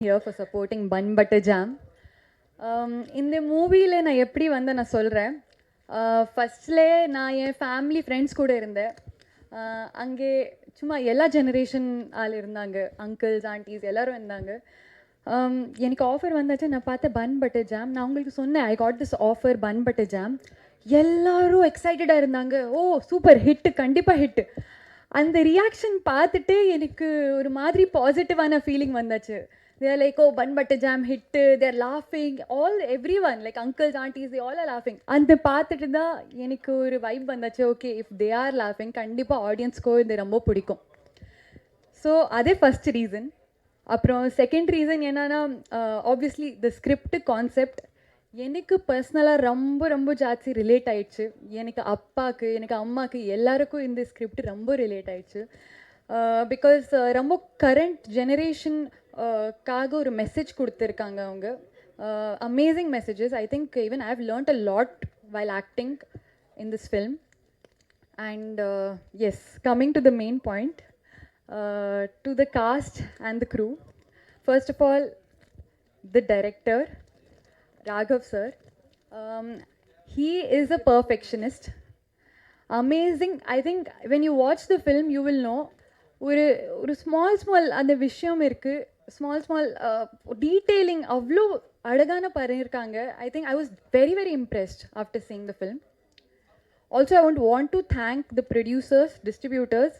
here for supporting Bun Butter Jam. இந்த மூவியில் நான் எப்படி வந்து நான் சொல்கிறேன். ஃபஸ்ட்லே நான் என் ஃபேமிலி ஃப்ரெண்ட்ஸ் கூட இருந்தேன். அங்கே சும்மா எல்லா ஜெனரேஷன் ஆள் இருந்தாங்க, அங்கிள்ஸ் ஆண்டிஸ் எல்லோரும் இருந்தாங்க. எனக்கு ஆஃபர் வந்தாச்சு, நான் பார்த்தேன் பன் பட்டர் ஜாம். நான் உங்களுக்கு சொன்னேன் I got this offer bun butter jam. எல்லோரும் எக்ஸைட்டடாக இருந்தாங்க, ஓ சூப்பர் ஹிட்டு, கண்டிப்பாக ஹிட்டு. அந்த ரியாக்ஷன் பார்த்துட்டு எனக்கு ஒரு மாதிரி பாசிட்டிவான ஃபீலிங் வந்தாச்சு. They are like, oh, bun butter jam hit, they're laughing, everyone, like uncles, aunties, they all are laughing. அந்த பார்த்துட்டு தான் எனக்கு ஒரு வைப் வந்தாச்சு, ஓகே இஃப் தே ஆர் லாஃபிங் கண்டிப்பாக ஆடியன்ஸ்க்கோ இது ரொம்ப பிடிக்கும். ஸோ அதே ஃபஸ்ட் ரீசன். அப்புறம் செகண்ட் ரீசன் என்னன்னா, ஆப்வியஸ்லி த ஸ்கிரிப்ட் கான்செப்ட் எனக்கு பர்சனலாக ரொம்ப ரொம்ப ஜாஸ்தி ரிலேட் ஆயிடுச்சு. எனக்கு அப்பாவுக்கு, எனக்கு அம்மாவுக்கு எல்லாருக்கும் இந்த ஸ்கிரிப்ட் ரொம்ப ரிலேட் ஆயிடுச்சு. பிகாஸ் ரொம்ப கரண்ட் ஜெனரேஷன் காக ஒரு மெசேஜ் கொடுத்துருக்காங்க அவங்க. Amazing messages. I think even I have learnt a lot while acting in this film. And yes, coming to the main point, to the cast and the crew. First of all, the director Raghav sir, he is a perfectionist. Amazing. I think when you watch the film you will know ஒரு small அந்த விஷயம் இருக்குது, small detailing அவ்வளோ அழகான பண்ணியிருக்காங்க. I think I was very very impressed after seeing the film. Also I want to thank the producers, distributors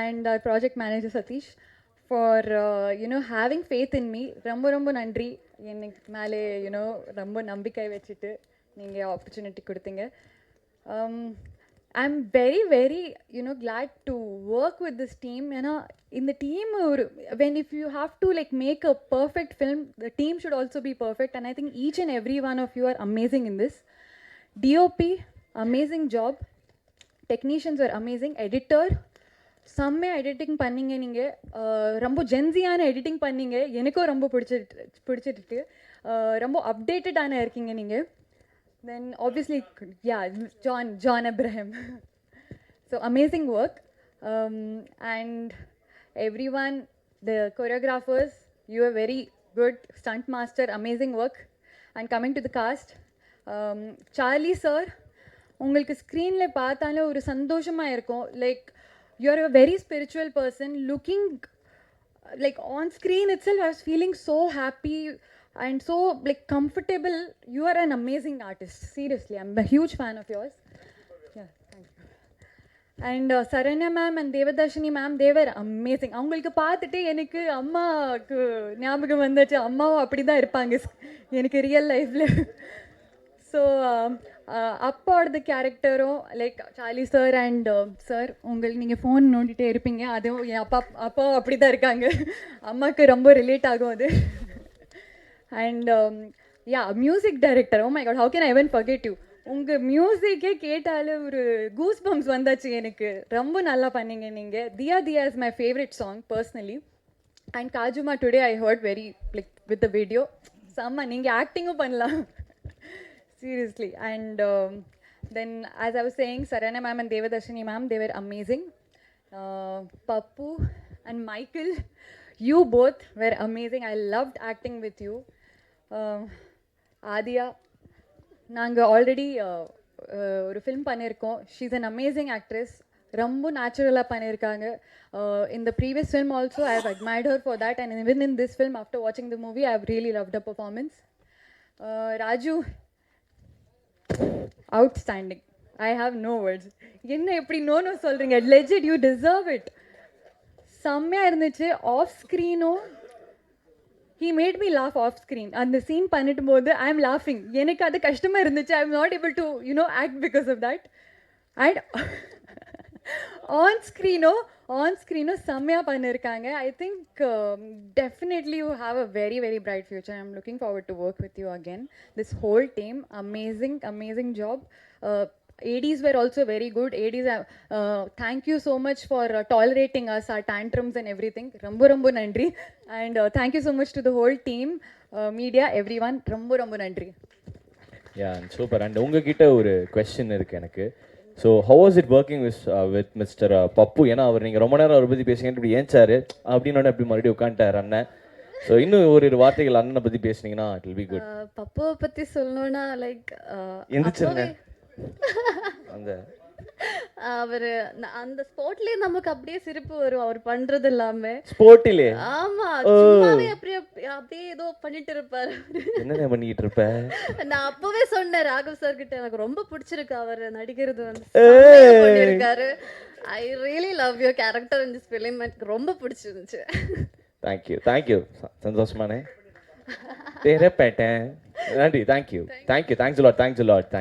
and project manager Sathish for having faith in me. ரொம்ப ரொம்ப நன்றி. எனக்கு மேலே ரொம்ப நம்பிக்கை வச்சுட்டு நீங்கள் ஆப்பர்ச்சுனிட்டி கொடுத்தீங்க. I'm very very glad to work with this team. ஏன்னா இந்த team if you have to like make a perfect film, the team should also be perfect, and I think each and every one of you are amazing in this. DOP, amazing job. Technicians are amazing. Editor, செம்மையாக editing பண்ணிங்க நீங்கள். ரொம்ப ஜென்சியான editing பண்ணிங்க, எனக்கும் ரொம்ப பிடிச்சிருக்கு. ரொம்ப அப்டேட்டடான இருக்கீங்க நீங்கள். Then obviously, yeah, John Abraham. So amazing work. And everyone, the choreographers, you are very good. Stunt master, amazing work. And coming to the cast, Charlie sir, உங்களுக்கு ஸ்க்ரீனில் பார்த்தாலே ஒரு சந்தோஷமாக இருக்கும். Like you are a very spiritual person, looking like on screen itself I was feeling so happy and so like comfortable. You are an amazing artist, seriously. I'm a huge fan of yours. Yeah, thank you. And Saranya ma'am and Devadarshini ma'am, they were amazing. அவங்களுக்கு பார்த்துட்டு எனக்கு அம்மாவுக்கு ஞாபகம் வந்துச்சு. அம்மாவும் அப்படி தான் இருப்பாங்க எனக்கு ரியல் லைஃப்பில். ஸோ அப்பாவோட கேரக்டரும் like Charlie sir and sir, உங்களுக்கு நீங்கள் ஃபோன் நோண்டிகிட்டே இருப்பீங்க, அதுவும் என் அப்பாவும் அப்படி தான் இருக்காங்க. அம்மாவுக்கு ரொம்ப ரிலேட் ஆகும் அது. And yeah, music director, oh my god, how can I even forget you. உங்கள் மியூசிக்கே கேட்டாலே ஒரு கூஸ் பம்ப்ஸ் வந்தாச்சு எனக்கு. ரொம்ப நல்லா பண்ணீங்க நீங்கள். Thiya Thiya is my favourite song personally. And காஜுமா today I heard very like with the video செம்ம. நீங்கள் ஆக்டிங்கும் பண்ணலாம், seriously. And then as I was saying, Saranya ma'am and Devadarshini ma'am, they were amazing. Pappu and Michael, you both were amazing. I loved acting with you. Adia, நாங்க already ஒரு film பண்ணியிருக்கோம். She is an amazing actress. ரொம்ப நேச்சுரலாக பண்ணியிருக்காங்க. In the previous film also I have admired her for that, and even in this film after watching the movie I have really loved her performance. Raju, outstanding. I have no words. என்ன எப்படி no சொல்கிறீங்க? Legit, you deserve it. செம்மையாக இருந்துச்சு. Off ஸ்க்ரீனும் he made me laugh off screen. அந்த scene பண்ணிட்டு போது I am லாஃபிங். எனக்கு அது கஷ்டமாக இருந்துச்சு. I am not able to act because of that. And on ஸ்க்ரீனும் செம்மையாக பண்ணியிருக்காங்க. I think definitely you have a very very bright future. I am looking forward to work with you again. This whole team, amazing job. ADs were also very good. ADs, thank you so much for tolerating us, our tantrums and everything. ரொம்ப நன்றி. And thank you so much to the whole team, media, everyone. ரொம்ப நன்றி. Yeah, super. And உங்ககிட்ட ஒரு question இருக்கு எனக்கு. So how was it working with mister Pappu? ஏன்னா அவர் நீங்கள் ரொம்ப நேரம் அவரை பற்றி பேசுங்க இப்படி ஏன்ச்சாரு அப்படின்னு அப்படி மறுபடியும் உட்காந்துட்டார் அண்ணன். ஸோ இன்னும் ஒரு வார்த்தைகள் அண்ணனை பற்றி பேசுனீங்கன்னா இட் வில் பி குட். பப்புவை பற்றி சொல்லணும்னா லைக் எந்திரிச்சிருங்க அந்த அவர் அந்த ஸ்போர்ட்லயே நமக்கு அப்படியே சிரிப்பு வரும் அவர் பண்றது எல்லாமே. ஸ்போர்ட்டிலே ஆமா, சும்மாவே அப்படியே அப்படியே ஏதோ பண்ணிட்டு இருப்பாரு. என்ன பண்ணிட்டு இருப்ப? நான் அப்பவே சொன்னேன் ராகவ் சார் கிட்ட, எனக்கு ரொம்ப பிடிச்சிருக்கு அவர் நடிக்கிறது வந்து செம்மையா பண்ணியிருக்காரு. I really love your character in this film. எனக்கு ரொம்ப பிடிச்சிருந்துச்சு. தேங்க்யூ சந்தோஷமானே தேரப்பேட்டேன். நன்றி. Thank you thanks lot.